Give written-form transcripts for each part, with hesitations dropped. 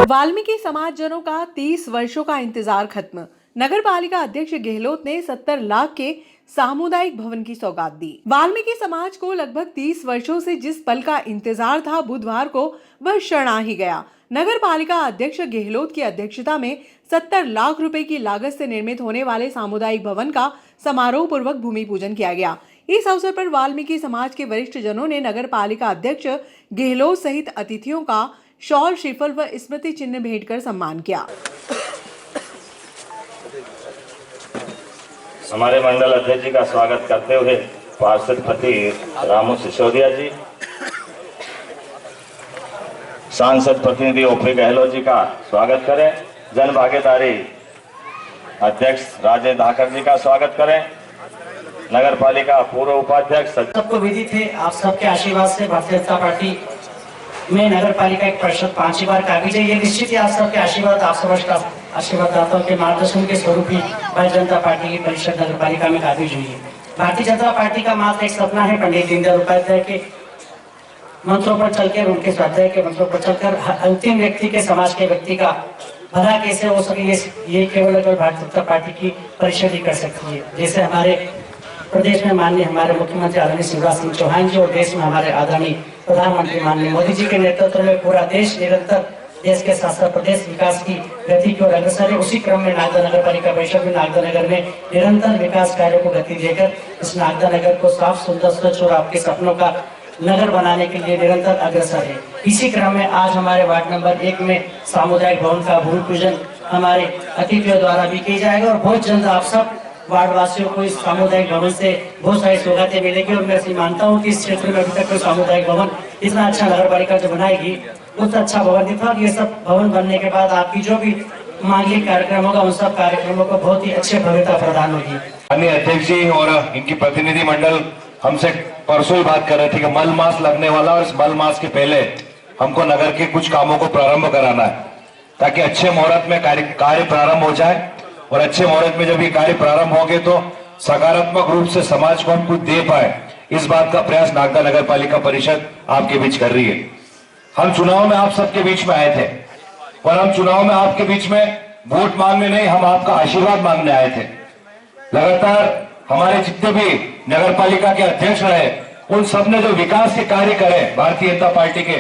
वाल्मीकि समाज जनों का 30 वर्षों का इंतजार खत्म। नगर पालिका अध्यक्ष गहलोत ने 70 लाख के सामुदायिक भवन की सौगात दी। वाल्मीकि समाज को लगभग 30 वर्षों से जिस पल का इंतजार था, बुधवार को वह क्षण आ ही गया। नगर पालिका अध्यक्ष गहलोत की अध्यक्षता में 70 लाख रुपए की लागत से निर्मित होने वाले सामुदायिक भवन का समारोह पूर्वक भूमि पूजन किया गया। इस अवसर पर वाल्मीकि समाज के वरिष्ठ जनों ने नगर पालिका अध्यक्ष गहलोत सहित अतिथियों का शॉल, श्रीफल व स्मृति चिन्ह भेंट कर सम्मान किया। हमारे मंडल अध्यक्ष जी का स्वागत करते हुए पार्षद पति रामू सिसोदिया जी, सांसद प्रतिनिधि ओपी गहलोत जी का स्वागत करें। जन भागीदारी अध्यक्ष राजेश धाकर जी का स्वागत करें। नगर पालिका पूर्व उपाध्यक्ष सबको विदित है, आप सबके आशीर्वाद से भारतीय जनता पार्टी में नगर पालिका एक परिषद 5 बार काबिज है। ये निश्चित ही आप सबके आशीर्वाद, आप सबका आशीर्वाददाताओं के मार्गदर्शन के स्वरूप ही भारतीय जनता पार्टी की परिषद नगर पालिका में काबिज हुई है। भारतीय जनता पार्टी का मात्र एक सपना है, पंडित दीनदयाल उपाध्याय के मंत्रों पर चलकर, उनके स्वाध्याय के मंत्रों पर चलकर अंतिम व्यक्ति के, समाज के व्यक्ति का भला कैसे हो सके, ये केवल भारतीय जनता पार्टी की परिषद ही कर सकती है। जैसे हमारे प्रदेश में माननीय हमारे मुख्यमंत्री आदरणीय शिवराज सिंह चौहान जी और देश में हमारे आदरणीय प्रधानमंत्री माननीय मोदी जी के नेतृत्व में पूरा देश निरंतर देश के साथ प्रदेश विकास की गति की ओर अग्रसर है। उसी क्रम में नागदा नगर पालिका परिषद में नागदा नगर में निरंतर विकास कार्यों को गति देकर इस नागदा नगर को साफ, सुंदर, स्वच्छ और आपके सपनों का नगर बनाने के लिए निरंतर अग्रसर है। इसी क्रम में आज हमारे वार्ड नंबर 1 में सामुदायिक भवन का भूमि पूजन हमारे अतिथियों द्वारा भी किया जाएगा और बहुत जल्द आप सब वार्ड वासियों को इस सामुदायिक भवन से बहुत सारी सौगातें मिलेगी। और मैं ऐसी मानता हूँ कि इस क्षेत्र में अभी तक कोई सामुदायिक भवन इतना अच्छा नगर पालिका जो बनाएगी उतना अच्छा भवन नहीं था। ये सब भवन बनने के बाद आपकी जो भी मांगलिक कार्यक्रम होगा उन सब कार्यक्रमों को बहुत ही अच्छे भव्यता प्रदान होगी। माननीय अध्यक्ष जी और इनकी प्रतिनिधि मंडल हमसे परसों ही बात कर रहे थे कि मल मास लगने वाला और इस मल मास के पहले हमको नगर के कुछ कामों को प्रारंभ कराना है ताकि अच्छे मुहूर्त में कार्य प्रारंभ हो जाए। और अच्छे मुहूर्त में जब ये कार्य प्रारंभ होंगे तो सकारात्मक रूप से समाज को हम कुछ दे पाए, इस बात का प्रयास नागदा नगर पालिका परिषद आपके बीच कर रही है। हम चुनाव में आप सबके बीच में आए थे और हम चुनाव में आपके बीच में वोट मांगने नहीं, हम आपका आशीर्वाद मांगने आए थे। लगातार हमारे जितने भी नगर पालिका के अध्यक्ष रहे उन सब ने जो विकास के कार्य करे भारतीय जनता पार्टी के,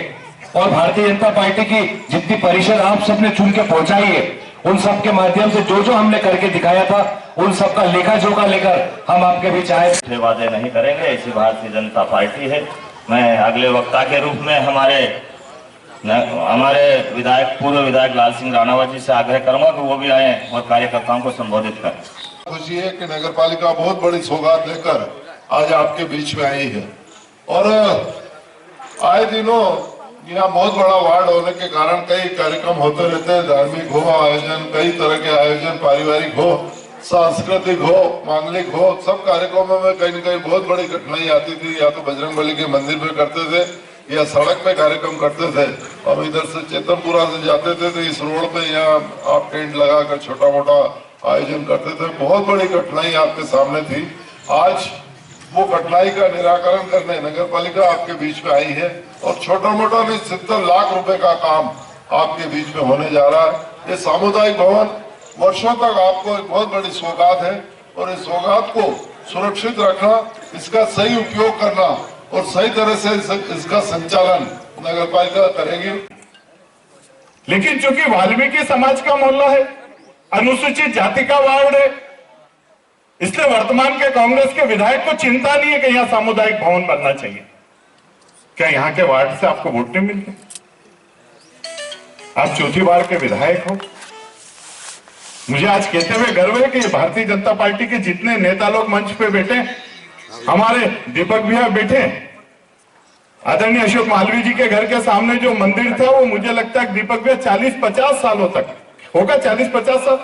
और भारतीय जनता पार्टी की जितनी परिषद आप सबने चुन के पहुंचाई है उन सब के माध्यम से जो हमने करके दिखाया था उन सब का लेखा जोखा लेकर हम आपके बीच आए। वादे नहीं करेंगे, ऐसी भारतीय जनता पार्टी है। मैं अगले वक्ता के रूप में हमारे विधायक, पूर्व विधायक लाल सिंह राणावत जी से आग्रह करूंगा कि वो भी आए और कार्यकर्ताओं को संबोधित करें। खुशी है कि नगर पालिका बहुत बड़ी सौगात लेकर आज आपके बीच में आई है और आए दिनों यहाँ बहुत बड़ा वार्ड होने के कारण कई कार्यक्रम होते रहते हैं, धार्मिक हो आयोजन, कई तरह के आयोजन, पारिवारिक हो, सांस्कृतिक हो, मांगलिक हो, सब कार्यक्रमों में कहीं न कहीं बहुत बड़ी कठिनाई आती थी। या तो बजरंगबली के मंदिर पे करते थे या सड़क पे कार्यक्रम करते थे। हम इधर से चेतनपुरा से जाते थे तो इस रोड पे यहाँ आप टेंट लगाकर छोटा मोटा आयोजन करते थे। बहुत बड़ी कठिनाई आपके सामने थी। आज वो कठिनाई का निराकरण करने नगर पालिका आपके बीच में आई है और छोटा मोटा भी 70 लाख रुपए का काम आपके बीच में होने जा रहा है। ये सामुदायिक भवन वर्षों तक आपको एक बहुत बड़ी सौगात है और इस सौगात को सुरक्षित रखना, इसका सही उपयोग करना और सही तरह से इसका संचालन नगर पालिका करेगी। लेकिन चूंकि वाल्मीकि समाज का मोहल्ला है, अनुसूचित जाति का वार्ड है, इसलिए वर्तमान के कांग्रेस के विधायक को चिंता नहीं है कि यहाँ सामुदायिक भवन बनना चाहिए। क्या यहाँ के वार्ड से आपको वोट नहीं मिलते? आप चौथी बार के विधायक हो। मुझे आज कहते हुए गर्व है कि भारतीय जनता पार्टी के जितने नेता लोग मंच पे बैठे, हमारे दीपक भैया बैठे, आदरणीय अशोक मालवीय जी के घर के सामने जो मंदिर था वो मुझे लगता है दीपक भैया 40-50 सालों तक होगा, 40-50 साल,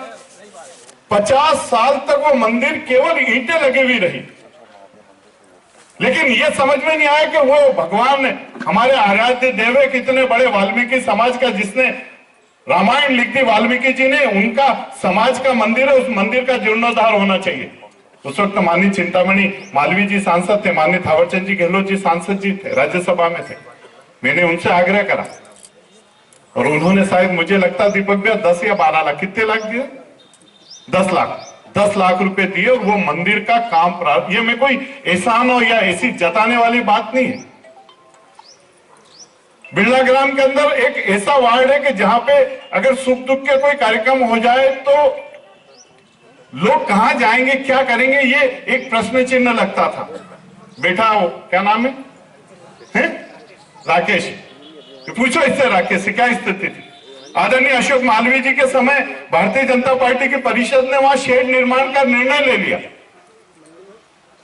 50 साल तक वो मंदिर केवल ईंटें लगी हुई रही। लेकिन ये समझ में नहीं आया कि वो भगवान हमारे आराध्य देव है, कितने बड़े वाल्मीकि समाज का, जिसने रामायण लिख दी वाल्मीकि जी ने, उनका समाज का मंदिर है, उस मंदिर का जीर्णोद्धार होना चाहिए। उस वक्त माननीय चिंतामणि मालवीय जी सांसद थे, माननीय थावरचंद जी गहलोत जी सांसद जी थे, राज्यसभा में थे। मैंने उनसे आग्रह करा और उन्होंने शायद मुझे लगता दीपक भैया 10 या 12 लाख, कितने लाख दिए? 10 लाख रुपए दिए और वो मंदिर का काम प्रारंभ। ये मैं कोई एहसान हो या ऐसी जताने वाली बात नहीं है। बिरला ग्राम के अंदर एक ऐसा वार्ड है कि जहां पे अगर सुख दुख के कोई कार्यक्रम हो जाए तो लोग कहां जाएंगे, क्या करेंगे, ये एक प्रश्न चिन्ह लगता था। बेटा वो क्या नाम है? राकेश, पूछो इससे राकेश से क्या स्थिति थी। आदरणीय अशोक मालवीय जी के समय भारतीय जनता पार्टी की परिषद ने वहां शेड निर्माण का निर्णय ले लिया,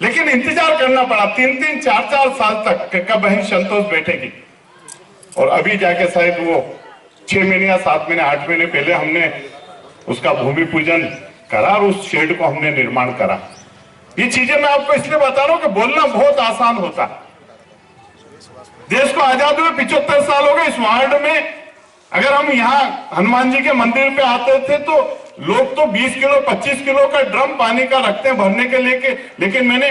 लेकिन इंतजार करना पड़ा 3-3, 4-4 साल तक कि कब बहन संतोष बैठेगी। और अभी जाके शायद वो 6 महीने या 7 महीने 8 महीने पहले हमने उसका भूमि पूजन करा और उस शेड को हमने निर्माण करा। ये चीजें मैं आपको इसलिए बता रहा हूं कि बोलना बहुत आसान होता है। देश को आजाद हुए 75 साल हो गए। इस वार्ड में अगर हम यहाँ हनुमान जी के मंदिर पे आते थे तो लोग तो 20 किलो 25 किलो का ड्रम पानी का रखते हैं भरने के लिए, लेकिन मैंने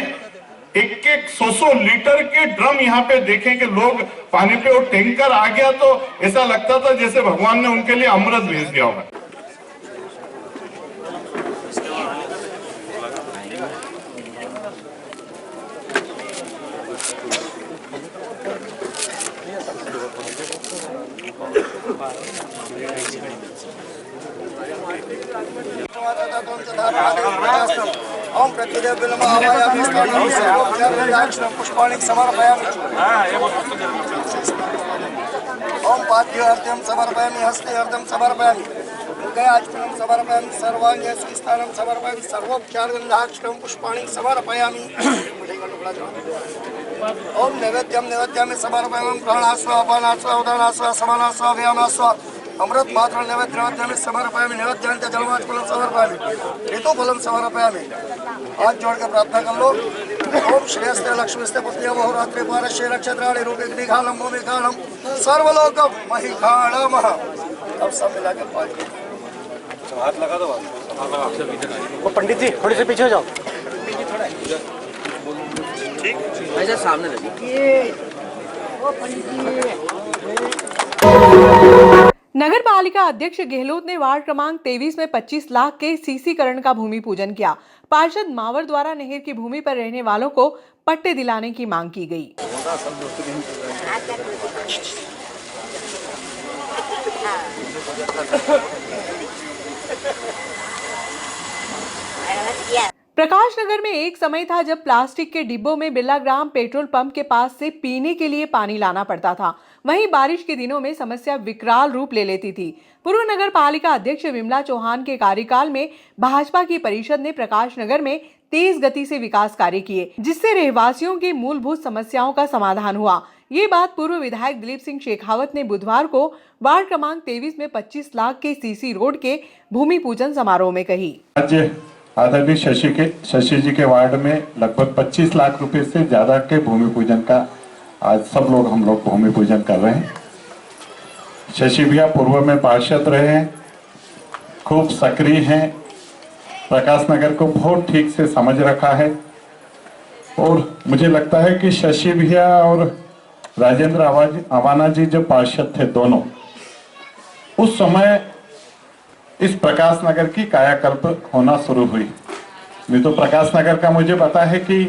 एक 100 लीटर के ड्रम यहाँ पे देखे कि लोग पानी पे, वो टैंकर आ गया तो ऐसा लगता था जैसे भगवान ने उनके लिए अमृत भेज दिया होगा। ओम प्रत्युदेव पुष्पाणि समर्पयामि। ओम पाद्यर्थम समर्पयामि, हस्ते अर्थम समर्पयामि, गयाचरणं समर्पयामि, सर्वांगे स्थानं समर्पयामि, सर्वोपचार गंधाक्षरं पुष्पाणि समर्पयामि। ओम नैवेद्यम समर्पयामि, प्राणास्व अपानास्व उदानास्व समानास्व अभयामास्व अमृत मात्र नैवेद्यम समर्पयामि, नैवेद्यांत जलमात्फलं समर्पयामि, ऋतुफलं समर्पयामि। हाथ जोड़ के प्रार्थना कर लो। ओम श्रेयस्ते लक्ष्मीस्ते पुत्र्य बहुरात्रि पारश्य नक्षत्राणि रूपे दिखालम भूमिकालम सर्वलोकम महिखाणम। अब सब मिला के पाठ हाथ लगा दो। वो पंडित जी थोड़ी से पीछे हो जाओ। ठीक ऐसा सामने लगे। वो पंडित जी। नगर पालिका अध्यक्ष गहलोत ने वार्ड क्रमांक 23 में 25 लाख के सीसीकरण का भूमि पूजन किया। पार्षद मावर द्वारा नहर की भूमि पर रहने वालों को पट्टे दिलाने की मांग की गई। प्रकाश नगर में एक समय था जब प्लास्टिक के डिब्बों में बिरला ग्राम पेट्रोल पंप के पास से पीने के लिए पानी लाना पड़ता था। वहीं बारिश के दिनों में समस्या विकराल रूप ले लेती थी। पूर्व नगर पालिका अध्यक्ष विमला चौहान के कार्यकाल में भाजपा की परिषद ने प्रकाश नगर में तेज गति से विकास कार्य किए, जिससे रहवासियों की मूलभूत समस्याओं का समाधान हुआ। ये बात पूर्व विधायक दिलीप सिंह शेखावत ने बुधवार को वार्ड क्रमांक 23 में 25 लाख के सीसी रोड के भूमि पूजन समारोह में कही। आदरणीय शशि जी के वार्ड में लगभग 25 लाख रुपए से ज्यादा के भूमि पूजन का आज हम लोग भूमि पूजन कर रहे हैं। शशि भैया पूर्व में पार्षद रहे हैं, खूब सक्रिय हैं, प्रकाश नगर को बहुत ठीक से समझ रखा है। और मुझे लगता है कि शशि भैया और राजेंद्र अवाना जी जो पार्षद थे दोनों, उस समय इस प्रकाश नगर की कायाकल्प होना शुरू हुई। नहीं तो प्रकाश नगर का मुझे पता है कि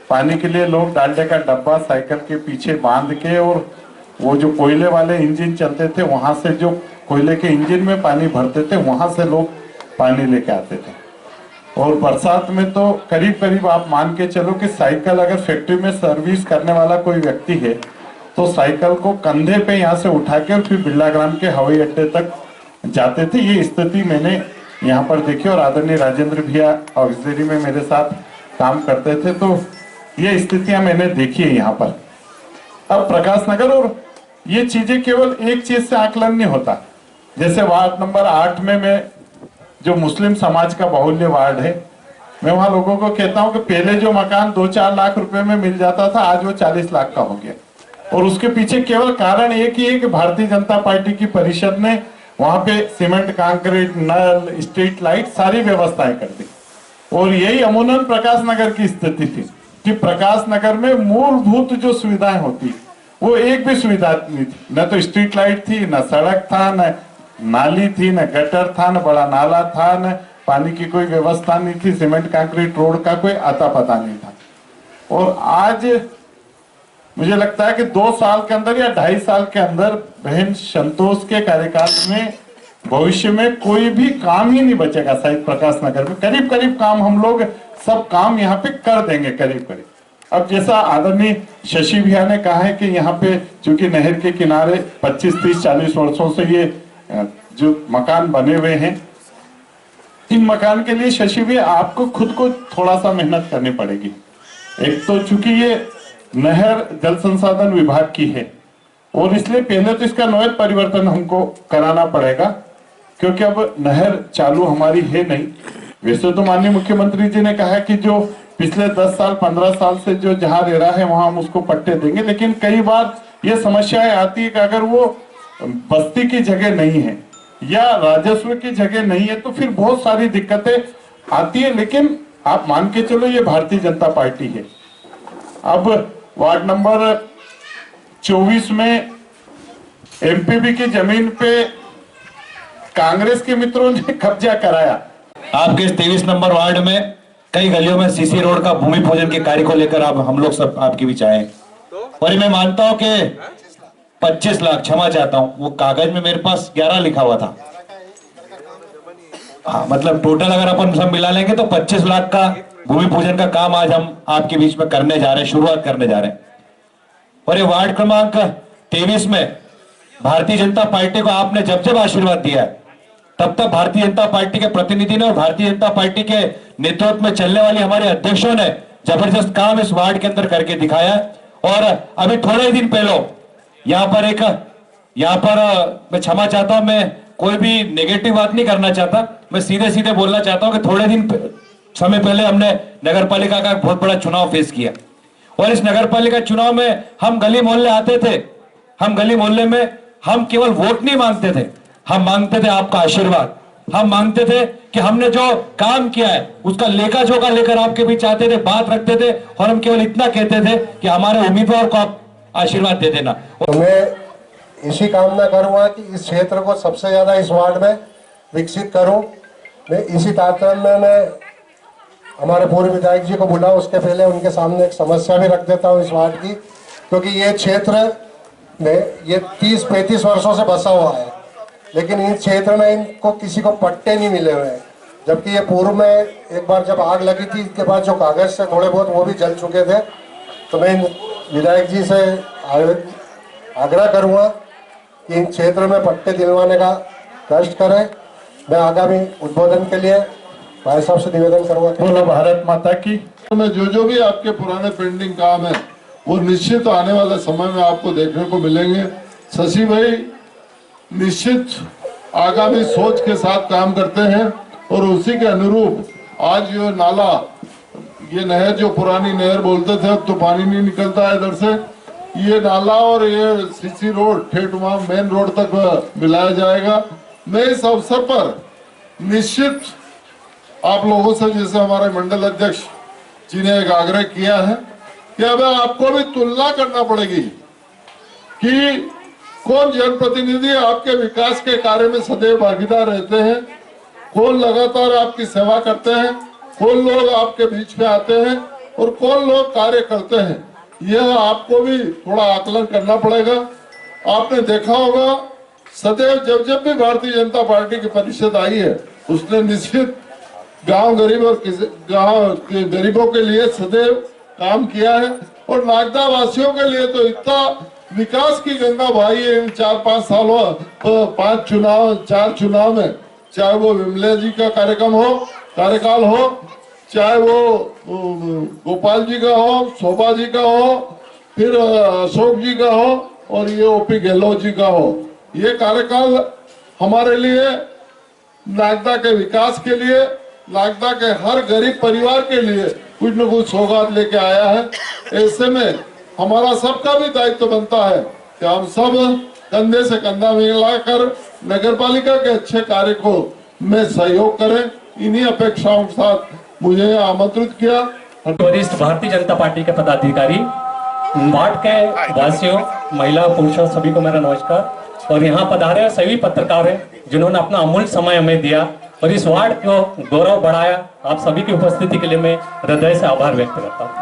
पानी के लिए लोग डालडे का डब्बा साइकिल के पीछे बांध के, और वो जो कोयले वाले इंजन चलते थे वहां से जो कोयले के इंजन में पानी भरते थे वहां से लोग पानी लेके आते थे। और बरसात में तो करीब करीब आप मान के चलो कि साइकिल अगर फैक्ट्री में सर्विस करने वाला कोई व्यक्ति है तो साइकिल को कंधे पे यहाँ से उठा के फिर बिरला ग्राम के हवाई अड्डे तक जाते थे। ये स्थिति मैंने यहाँ पर देखी और आदरणीय राजेंद्र भैया ऑक्सिलरी में मेरे साथ काम करते थे, तो ये स्थितियां मैंने देखी है यहाँ पर। अब प्रकाश नगर, और ये चीजें केवल एक चीज से आकलन नहीं होता। जैसे वार्ड नंबर 8 में मैं जो मुस्लिम समाज का बाहुल्य वार्ड है, मैं वहां लोगों को कहता हूं कि पहले जो मकान 2-4 लाख रुपए में मिल जाता था आज वो 40 लाख का हो गया। और उसके पीछे केवल कारण एक ही है कि भारतीय जनता पार्टी की परिषद ने वहां पे सीमेंट, कंक्रीट, नल, स्ट्रीट लाइट सारी व्यवस्थाएं कर दी। और यही अमूमन प्रकाश नगर की स्थिति थी कि प्रकाश नगर में मूलभूत जो सुविधाएं होती वो एक भी सुविधा नहीं थी, न तो स्ट्रीट लाइट थी, न सड़क था, न नाली थी, न गटर था, न बड़ा नाला था, न पानी की कोई व्यवस्था नहीं थी, सीमेंट कंक्रीट रोड का कोई आता पता नहीं था। और आज मुझे लगता है कि 2 साल के अंदर या 2.5 साल के अंदर बहन संतोष के कार्यकाल में भविष्य में कोई भी काम ही नहीं बचेगा शहीद प्रकाश नगर में। करीब करीब काम हम लोग सब काम यहाँ पे कर देंगे करीब करीब। अब जैसा आदरणीय शशि भैया ने कहा है कि यहाँ पे चूंकि नहर के किनारे 25, 30, 40 वर्षों से ये जो मकान बने हुए हैं, इन मकान के लिए शशि भैया आपको खुद को थोड़ा सा मेहनत करनी पड़ेगी। एक तो चूंकि ये नहर जल संसाधन विभाग की है और इसलिए पहले तो इसका नोएल परिवर्तन हमको कराना पड़ेगा, क्योंकि अब नहर चालू हमारी है नहीं। वैसे तो माननीय मुख्यमंत्री जी ने कहा कि जो पिछले 10 साल 15 साल से जो जहां रह रहा है वहां हम उसको पट्टे देंगे, लेकिन कई बार ये समस्याएं आती है कि अगर वो बस्ती की जगह नहीं है या राजस्व की जगह नहीं है तो फिर बहुत सारी दिक्कतें आती है। लेकिन आप मान के चलो ये भारतीय जनता पार्टी है। अब वार्ड नंबर 24 में एमपीबी की जमीन पे कांग्रेस के मित्रों ने कब्जा कराया। आपके इस 23 नंबर वार्ड में कई गलियों में सीसी रोड का भूमि पूजन के कार्य को लेकर हम लोग सब आपके बीच आए, और मैं मानता हूं कि 25 लाख, क्षमा चाहता हूं, वो कागज में मेरे पास 11 लिखा हुआ था। हाँ, मतलब टोटल अगर अपन सब मिला लेंगे तो 25 लाख का भूमि पूजन का काम आज हम आपके बीच में करने जा रहे हैं, शुरुआत करने जा रहे हैं। और ये वार्ड क्रमांक 23 में भारतीय जनता पार्टी को आपने जब जब आशीर्वाद दिया है तब तक भारतीय जनता पार्टी के प्रतिनिधि ने और भारतीय जनता पार्टी के नेतृत्व में चलने वाली हमारे अध्यक्षों ने जबरदस्त काम इस वार्ड के अंदर करके दिखाया। और अभी थोड़े ही दिन पहले यहाँ पर मैं क्षमा चाहता हूं, मैं कोई भी नेगेटिव बात नहीं करना चाहता, मैं सीधे सीधे बोलना चाहता हूं कि थोड़े दिन समय पहले हमने नगर पालिका का बहुत बड़ा चुनाव फेस किया, और इस नगर पालिका चुनाव में हम गली मोहल्ले आते थे। हम गली मोहल्ले में हम केवल वोट नहीं मांगते थे, हम मांगते थे आपका आशीर्वाद। हम मांगते थे कि हमने जो काम किया है उसका लेखा जोखा लेकर आपके बीच आते थे, बात रखते थे, और हम केवल इतना कहते थे कि हमारे उम्मीदवार को आप आशीर्वाद दे देना। तो मैं इसी कामना करूंगा कि इस क्षेत्र को सबसे ज्यादा इस वार्ड में विकसित करूं। मैं इसी तारतम्य में हमारे पूर्व विधायक जी को बुला, उसके पहले उनके सामने एक समस्या भी रख देता हूं इस वार्ड की, क्योंकि ये क्षेत्र में ये 30-35 वर्षों से बसा हुआ है, लेकिन इस क्षेत्र में इनको किसी को पट्टे नहीं मिले हुए हैं। जबकि ये पूर्व में एक बार जब आग लगी थी, इसके बाद जो कागज से थोड़े बहुत वो भी जल चुके थे। तो मैं विधायक जी से आग्रह करूंगा कि इन क्षेत्र में पट्टे दिलवाने का कष्ट करें। मैं आगामी उद्बोधन के लिए भाई साहब से निवेदन करूंगा। बोलो भारत माता की। में जो भी आपके पुराने पेंडिंग काम है वो निश्चित आने वाले समय में आपको देखने को मिलेंगे। शशि भाई निश्चित आगामी सोच के साथ काम करते हैं, और उसी के अनुरूप आज ये नाला, ये नहर जो पुरानी नहर बोलते थे, अब तो पानी नहीं निकलता है इधर से, ये नाला और ये सीसी रोड ठेठ वहां मेन रोड तक मिलाया जाएगा। मैं इस अवसर पर निश्चित आप लोगों से, जैसे हमारे मंडल अध्यक्ष जी ने एक आग्रह किया है कि अब आपको भी तुलना करना पड़ेगी कि कौन जनप्रतिनिधि आपके विकास के कार्य में सदैव भागीदार रहते हैं, कौन लगातार आपकी सेवा करते हैं, कौन लोग आपके बीच में आते हैं और कौन लोग कार्य करते हैं। यह आपको भी थोड़ा आकलन करना पड़ेगा। आपने देखा होगा सदैव जब भी भारतीय जनता पार्टी की परिषद आई है, उसने निश्चित गांव गरीब और गांव के गरीबों के लिए सदैव काम किया है, और नागदा वासियों के लिए तो इतना विकास की गंगा बहाई है इन 4-5 सालों, 4 चुनाव में, चाहे वो विमले जी का कार्यकाल हो, चाहे वो गोपाल जी का हो, शोभा जी का हो, फिर अशोक जी का हो, और ये ओपी गहलोत जी का हो। ये कार्यकाल हमारे लिए नागदा के विकास के लिए, नागदा के हर गरीब परिवार के लिए कुछ न कुछ सौगात लेके आया है। ऐसे में हमारा सबका भी दायित्व बनता है कि हम सब कंधे से कंधा मिलाकर नगर पालिका के अच्छे कार्य को में सहयोग करें। इन्हीं अपेक्षाओं के साथ मुझे आमंत्रित किया। वरिष्ठ भारतीय जनता पार्टी के पदाधिकारी, वार्ड के वासियों महिला पुरुषों सभी को मेरा नमस्कार। और यहाँ पधारे सभी पत्रकार हैं जिन्होंने अपना अमूल्य समय हमें दिया और इस वार्ड को गौरव बढ़ाया। आप सभी की उपस्थिति के लिए मैं हृदय से आभार व्यक्त करता हूँ।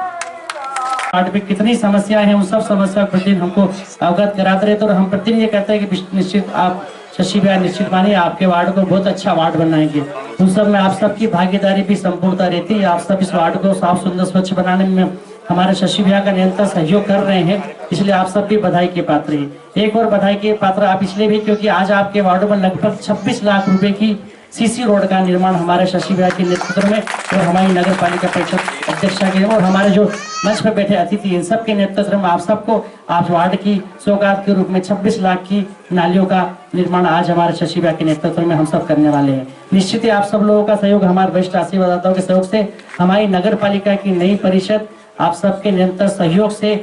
वार्ड में कितनी समस्याएं हैं, उन सब समस्या प्रतिदिन हमको अवगत कराते रहते और हम प्रतिदिन ये कहते हैं कि निश्चित आप शशि भैया निश्चित मानिए आपके वार्ड को बहुत अच्छा वार्ड बनाएंगे। उन सब में आप सबकी भागीदारी भी संपूर्णता रहती है। आप सब इस वार्ड को साफ सुंदर स्वच्छ बनाने में हमारे शशि भैया का निरंतर सहयोग कर रहे हैं, इसलिए आप सब भी बधाई के पात्र हैं। एक और बधाई के पात्र आप इसलिए भी क्योंकि आज आपके वार्ड में लगभग 26 लाख रुपए की सीसी रोड का निर्माण हमारे शशि भैया के नेतृत्व में और हमारी नगर पालिका परिषद अध्यक्षा के और हमारे जो मंच पर बैठे अतिथि इन सब के नेतृत्व में आप सबको आप वार्ड की सौगात के रूप में 26 लाख की नालियों का निर्माण आज हमारे शशि भैया के नेतृत्व में हम सब करने वाले हैं। निश्चित ही आप सब लोगों का सहयोग, हमारे वरिष्ठ आशीर्वाददाताओं के सहयोग से हमारी नगर पालिका की नई परिषद आप सबके निरंतर सहयोग से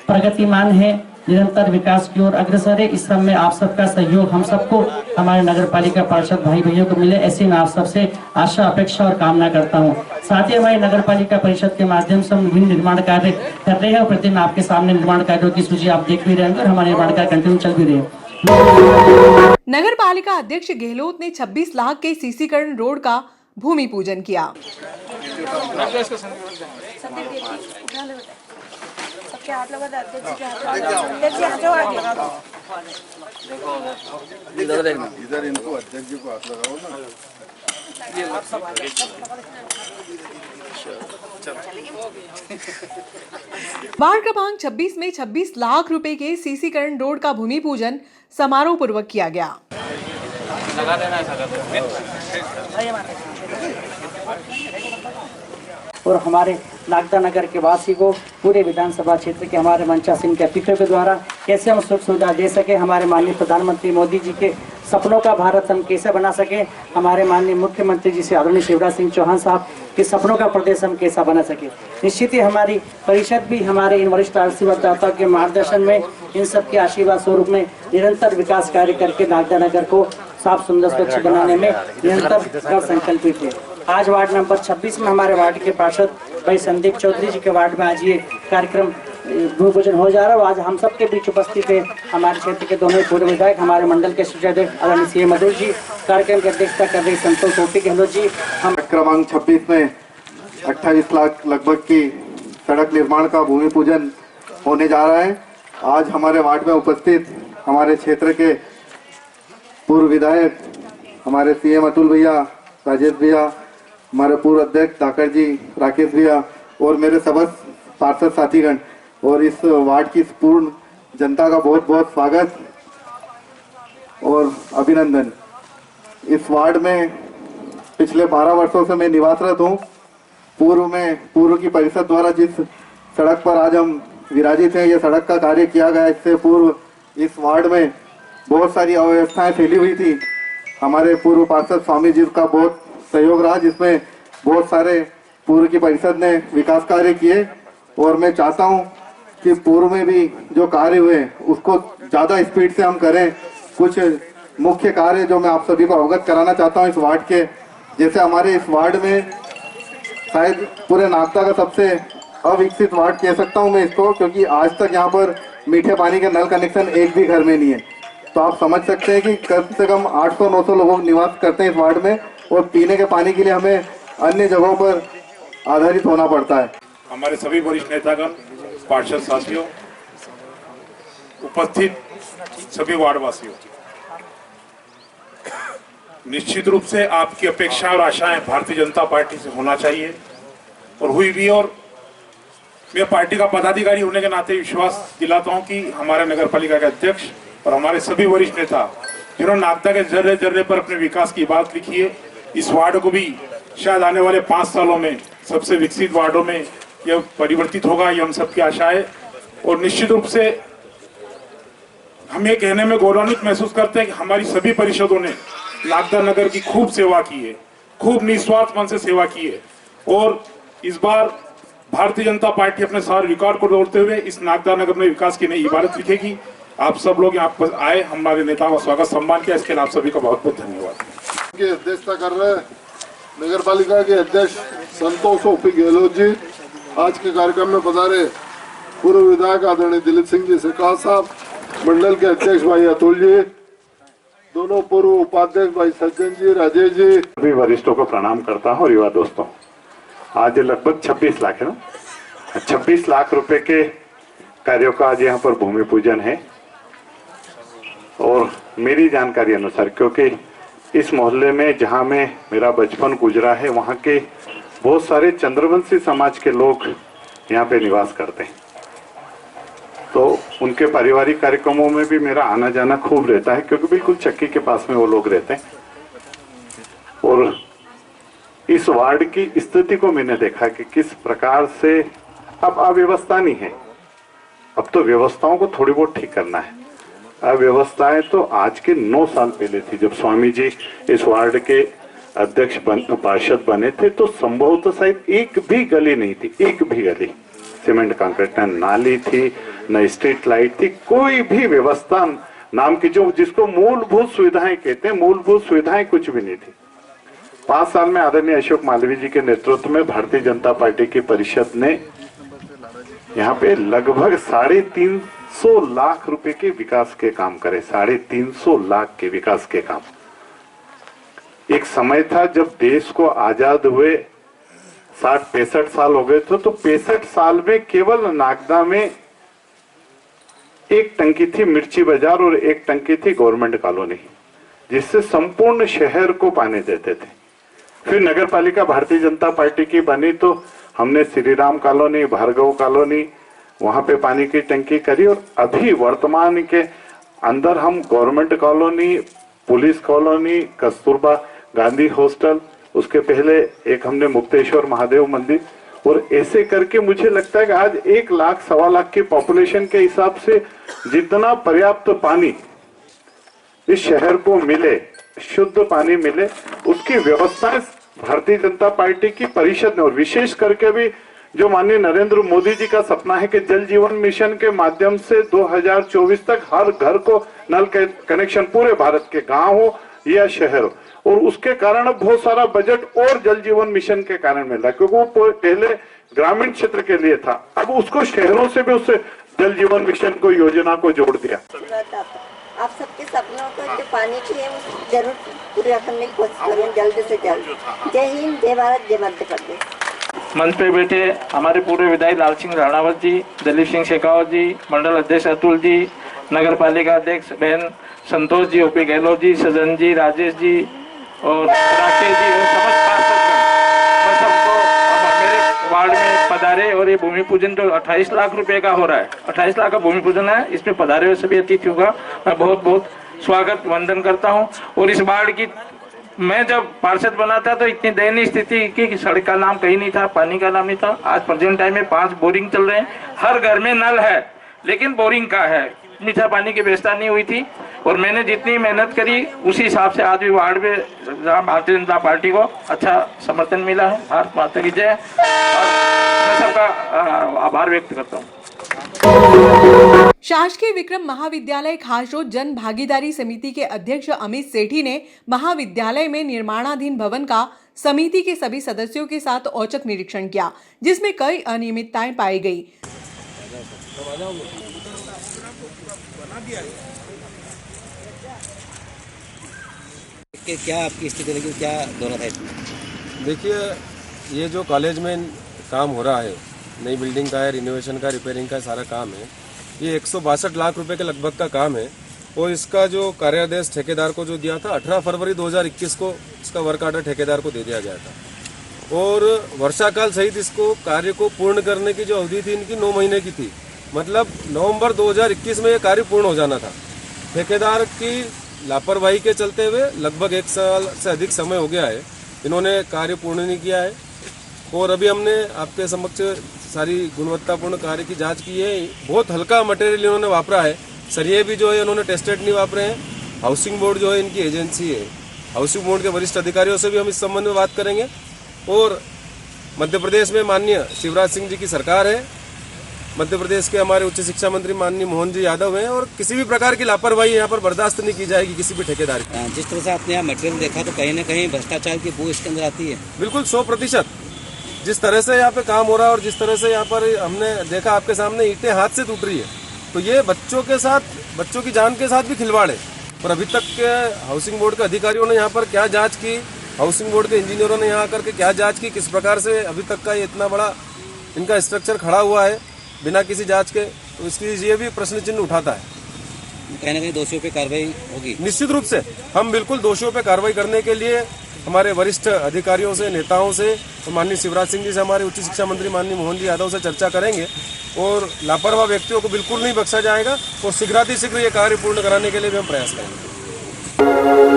प्रगतिमान है, निरंतर विकास की ओर अग्रसर है। इस सब में आप सबका सहयोग हम सबको हमारे नगर पालिका पार्षद भाई भैया को मिले, ऐसे मैं आप सबसे आशा अपेक्षा और कामना करता हूं। साथ ही हमारी नगर पालिका परिषद के माध्यम से हम विभिन्न निर्माण कार्य कर रहे हैं और प्रतिदिन आपके सामने निर्माण कार्यों की सूची आप देख भी रहे हैं और हमारे निर्माण कार्य कंटिन्यू चल भी रहे हैं। नगर पालिका अध्यक्ष गहलोत ने 26 लाख के सीसीकरण रोड का भूमि पूजन किया। सबके हाथ लगा दे, अध्यक्ष के हाथ लगा इधर इनको अध्यक्ष जी को हाथ लगाओ ना। वार्ड क्रमांक 26 में 26 लाख रुपए के सीसीकरण रोड का भूमि पूजन समारोह पूर्वक किया गया। और हमारे नागदा नगर के वासी को पूरे विधानसभा क्षेत्र के हमारे मंचासीन के अतिथियों के द्वारा कैसे हम सुख सुविधा दे सके, हमारे माननीय प्रधानमंत्री मोदी जी के सपनों का भारत हम कैसे बना सके, हमारे माननीय मुख्यमंत्री जी से आदरणीय शिवराज सिंह चौहान साहब के सपनों का प्रदेश हम कैसा बना सके। निश्चित ही हमारी परिषद भी हमारे इन वरिष्ठ आशीर्वाददाताओं के मार्गदर्शन में इन सब के आशीर्वाद स्वरूप में निरंतर विकास कार्य करके नागदा नगर को साफ सुंदर स्वच्छ बनाने में निरंतर दृढ़ संकल्पित है। आज वार्ड नंबर 26 में हमारे वार्ड के पार्षद भाई संदीप चौधरी जी के वार्ड में आज ये कार्यक्रम भूमि पूजन हो जा रहा है। आज हम सबके बीच उपस्थित है हमारे क्षेत्र के दोनों पूर्व विधायक, हमारे मंडल के सूचाध्यक्ष आदरणीय सीएम मधुर जी, कार्यक्रम की अध्यक्षता कर रहे संतोष ओपी गहलोत जी। हम क्रमांक 26 में 28 लाख लगभग की सड़क निर्माण का भूमि पूजन होने जा रहा है। आज हमारे वार्ड में उपस्थित हमारे क्षेत्र के पूर्व विधायक, हमारे सीएम अतुल भैया, राजेश भैया, हमारे पूर्व अध्यक्ष धाकर जी, राकेश भैया और मेरे सब पार्षद साथीगण और इस वार्ड की पूर्ण जनता का बहुत बहुत स्वागत और अभिनंदन। इस वार्ड में पिछले 12 वर्षों से मैं निवासरत हूँ। पूर्व की परिषद द्वारा जिस सड़क पर आज हम विराजित हैं, ये सड़क का कार्य किया गया। इससे पूर्व इस वार्ड में बहुत सारी अव्यवस्थाएं फैली हुई थी। हमारे पूर्व पार्षद स्वामी जी का बहुत सहयोग रहा, जिसमें बहुत सारे पूर्व की परिषद ने विकास कार्य किए और मैं चाहता हूं कि पूर्व में भी जो कार्य हुए उसको ज़्यादा स्पीड से हम करें। कुछ मुख्य कार्य जो मैं आप सभी को अवगत कराना चाहता हूं इस वार्ड के, जैसे हमारे इस वार्ड में शायद पूरे नागदा का सबसे अविकसित वार्ड कह सकता हूं मैं इसको, क्योंकि आज तक यहाँ पर मीठे पानी के नल कनेक्शन एक भी घर में नहीं है। तो आप समझ सकते हैं कि कम से कम 800-900 लोग निवास करते हैं इस वार्ड में और पीने के पानी के लिए हमें अन्य जगहों पर आधारित होना पड़ता है। हमारे सभी वरिष्ठ नेतागण, पार्षद साथियों, उपस्थित सभी वार्डवासियों, निश्चित रूप से आपकी अपेक्षा और आशाएं भारतीय जनता पार्टी से होना चाहिए और हुई भी। और मैं पार्टी का पदाधिकारी होने के नाते विश्वास दिलाता हूं कि हमारे नगर पालिका के अध्यक्ष और हमारे सभी वरिष्ठ नेता जिन्होंने नागदा के जर्रे जर्रे पर अपने विकास की बात लिखी है, इस वार्ड को भी शायद आने वाले 5 सालों में सबसे विकसित वार्डों में यह परिवर्तित होगा, ये हम सबकी आशा है। और निश्चित रूप से हम ये कहने में गौरवान्वित महसूस करते हैं कि हमारी सभी परिषदों ने नागदा नगर की खूब सेवा की है, खूब निस्वार्थ मन से सेवा की है। और इस बार भारतीय जनता पार्टी अपने सारे रिकॉर्ड को तोड़ते हुए इस नागदा नगर में विकास की नई इबारत लिखेगी। आप सब लोग यहाँ पर आए, हमारे नेताओं का स्वागत सम्मान किया, इसके लिए आप सभी का बहुत बहुत धन्यवाद। अध्यक्षता कर रहे नगर पालिका के अध्यक्ष संतोष ओपी गहलोत जी, आज के कार्यक्रम में पधारे पूर्व विधायक आदरणीय दिलीप सिंह जी सिरकार साहब, मंडल के अध्यक्ष भाई अतुल जी, दोनों पूर्व उपाध्यक्ष भाई सज्जन जी, राजेश जी, सभी वरिष्ठों को प्रणाम करता हूँ। और युवा दोस्तों, आज लगभग 26 लाख है ना, 26 लाख रुपए के कार्यों का आज यहाँ पर भूमि पूजन है। और मेरी जानकारी अनुसार, क्योंकि इस मोहल्ले में जहाँ में मेरा बचपन गुजरा है, वहाँ के बहुत सारे चंद्रवंशी समाज के लोग यहाँ पे निवास करते हैं, तो उनके पारिवारिक कार्यक्रमों में भी मेरा आना जाना खूब रहता है, क्योंकि बिल्कुल चक्की के पास में वो लोग रहते हैं। और इस वार्ड की स्थिति को मैंने देखा कि किस प्रकार से अब अव्यवस्था नहीं है, अब तो व्यवस्थाओं को थोड़ी बहुत ठीक करना है। अव्यवस्थाएं तो आज के 9 साल पहले थी, जब स्वामी जी इस वार्ड के अध्यक्ष पार्षद बने थे, तो संभवतः शायद एक भी गली नहीं थी, एक भी गली सीमेंट कंक्रीट, न नाली थी, न स्ट्रीट लाइट थी, कोई भी व्यवस्था नाम की जो जिसको मूलभूत सुविधाएं कहते हैं, मूलभूत सुविधाएं कुछ भी नहीं थी। 5 साल में आदरणीय अशोक मालवीय जी के नेतृत्व में भारतीय जनता पार्टी की परिषद ने यहाँ पे लगभग 350 लाख रुपए के विकास के काम करे, 350 लाख के विकास के काम। एक समय था जब देश को आजाद हुए 60-65 साल हो गए थे, तो 65 साल में केवल नागदा में एक टंकी थी मिर्ची बाजार और एक टंकी थी गवर्नमेंट कॉलोनी, जिससे संपूर्ण शहर को पानी देते थे। फिर नगर पालिका भारतीय जनता पार्टी की बनी, तो हमने श्री राम कॉलोनी, भार्गव कॉलोनी, वहां पे पानी की टंकी करी। और अभी वर्तमान के अंदर हम government colony, police colony, Kasturba Gandhi hostel, उसके पहले एक हमने मुक्तेश्वर महादेव मंदिर, और ऐसे करके मुझे लगता है कि आज 1 लाख 1.25 लाख की पॉपुलेशन के हिसाब से जितना पर्याप्त पानी इस शहर को मिले, शुद्ध पानी मिले, उसकी व्यवस्थाएं भारतीय जनता पार्टी की परिषद ने, और विशेष करके भी जो माननीय नरेंद्र मोदी जी का सपना है कि जल जीवन मिशन के माध्यम से 2024 तक हर घर को नल कनेक्शन, पूरे भारत के गांव हो या शहर हो, और उसके कारण बहुत सारा बजट और जल जीवन मिशन के कारण मिला, क्योंकि वो पहले ग्रामीण क्षेत्र के लिए था, अब उसको शहरों से भी उससे जल जीवन मिशन को योजना को जोड़ दिया। आप सबके सपनों को जो पानी की है वो जरूर पूरा करने की कोशिश करें जल्द से जल्द। जय हिंद, जय भारत, जय मध्य प्रदेश। मंच पे बैठे हमारे पूर्व विधायक लाल सिंह राणावत जी, दलीप सिंह शेखावत जी, मंडल अध्यक्ष अतुल जी, नगर पालिका अध्यक्ष बहन संतोष जी, ओपी गहलोत जी, सजन जी, राजेश जी और राकेश जी और समस्त पार्षदगण, मैं सबको मेरे वार्ड में पधारे। और ये भूमि पूजन जो 28 लाख रुपए का हो रहा है, 28 लाख का भूमि पूजन है, इसमें पधारे हुए सभी अतिथियों का मैं बहुत बहुत स्वागत वंदन करता हूँ। और इस वार्ड की मैं जब पार्षद बना था तो इतनी दयनीय स्थिति की सड़क का नाम कहीं नहीं था, पानी का नाम नहीं था। आज प्रेजेंट टाइम में 5 बोरिंग चल रहे हैं, हर घर में नल है, लेकिन बोरिंग का है, मीठा पानी की व्यवस्था नहीं हुई थी। और मैंने जितनी मेहनत करी उसी हिसाब से आज भी वार्ड में भारतीय जनता पार्टी को अच्छा समर्थन मिला है। भारत माता की जय। और मैं सबका आभार व्यक्त करता हूँ। शासकीय विक्रम महाविद्यालय खासरोड जन भागीदारी समिति के अध्यक्ष अमित सेठी ने महाविद्यालय में निर्माणाधीन भवन का समिति के सभी सदस्यों के साथ औचक निरीक्षण किया, जिसमें कई अनियमितताएं पाई गई। क्या आपकी स्थिति लगी, क्या दोनों है? देखिए, ये जो कॉलेज में काम हो रहा है, नई बिल्डिंग का है, रिनोवेशन का, रिपेयरिंग का सारा काम है, ये 162 लाख रुपए के लगभग का काम है। और इसका जो कार्यादेश ठेकेदार को जो दिया था 18 फरवरी 2021 को इसका वर्क ऑर्डर ठेकेदार को दे दिया गया था। और वर्षाकाल सहित इसको कार्य को पूर्ण करने की जो अवधि थी इनकी 9 महीने की थी, मतलब नवंबर 2021 में ये कार्य पूर्ण हो जाना था। ठेकेदार की लापरवाही के चलते हुए लगभग 1 साल से अधिक समय हो गया है, इन्होंने कार्य पूर्ण नहीं किया है। और अभी हमने आपके समक्ष सारी गुणवत्तापूर्ण कार्य की जांच की है। बहुत हल्का मटेरियल इन्होंने वापरा है, सरिये भी जो है उन्होंने टेस्टेड नहीं वापरे हैं। हाउसिंग बोर्ड जो है इनकी एजेंसी है, हाउसिंग बोर्ड के वरिष्ठ अधिकारियों से भी हम इस संबंध में बात करेंगे। और मध्य प्रदेश में माननीय शिवराज सिंह जी की सरकार है, मध्य प्रदेश के हमारे उच्च शिक्षा मंत्री माननीय मोहन जी यादव हैं, और किसी भी प्रकार की लापरवाही यहाँ पर बर्दाश्त नहीं की जाएगी किसी भी ठेकेदार की। जिस तरह से आपने यहाँ मटेरियल देखा तो कहीं न कहीं भ्रष्टाचार की बू इसके अंदर आती है। बिल्कुल 100%। जिस तरह से यहाँ पे काम हो रहा है और जिस तरह से यहाँ पर हमने देखा आपके सामने ईंटें हाथ से टूट रही है, तो ये बच्चों के साथ, बच्चों की जान के साथ भी खिलवाड़ है। और अभी तक के हाउसिंग बोर्ड के अधिकारियों ने यहाँ पर क्या जांच की, हाउसिंग बोर्ड के इंजीनियरों ने यहाँ आकर के क्या जांच की, किस प्रकार से अभी तक का ये इतना बड़ा इनका स्ट्रक्चर खड़ा हुआ है बिना किसी जांच के, तो इसकी ये भी प्रश्न चिन्ह उठाता है। कहीं ना कहीं दोषियों पे कार्रवाई होगी। निश्चित रूप से हम बिल्कुल दोषियों पे कार्रवाई करने के लिए हमारे वरिष्ठ अधिकारियों से, नेताओं से, तो माननीय शिवराज सिंह जी से, हमारे उच्च शिक्षा मंत्री माननीय मोहन जी यादव से चर्चा करेंगे और लापरवाह व्यक्तियों को बिल्कुल नहीं बख्शा जाएगा और शीघ्रातिशीघ्र ये कार्य पूर्ण कराने के लिए भी हम प्रयास करेंगे।